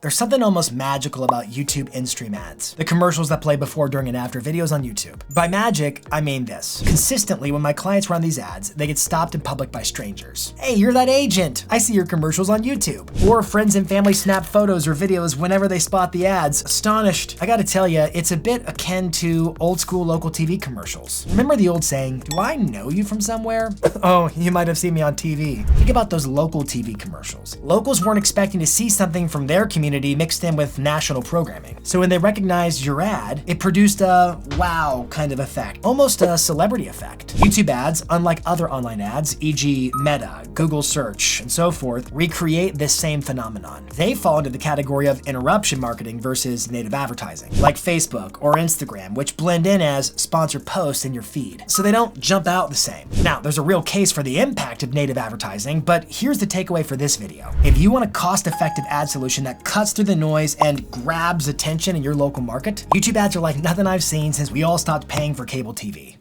There's something almost magical about YouTube in-stream ads. The commercials that play before, during, and after videos on YouTube. By magic, I mean this. Consistently, when my clients run these ads, they get stopped in public by strangers. Hey, you're that agent. I see your commercials on YouTube. Or friends and family snap photos or videos whenever they spot the ads, astonished. I gotta tell you, it's a bit akin to old school local TV commercials. Remember the old saying, do I know you from somewhere? Oh, you might have seen me on TV. Think about those local TV commercials. Locals weren't expecting to see something from their community mixed in with national programming. So when they recognized your ad, it produced a wow kind of effect, almost a celebrity effect. YouTube ads, unlike other online ads, e.g. Meta, Google search, and so forth, recreate this same phenomenon. They fall into the category of interruption marketing versus native advertising, like Facebook or Instagram, which blend in as sponsored posts in your feed. So they don't jump out the same. Now, there's a real case for the impact of native advertising, but here's the takeaway for this video. If you want a cost-effective ad solution that cuts through the noise and grabs attention in your local market, YouTube ads are like nothing I've seen since we all stopped paying for cable TV.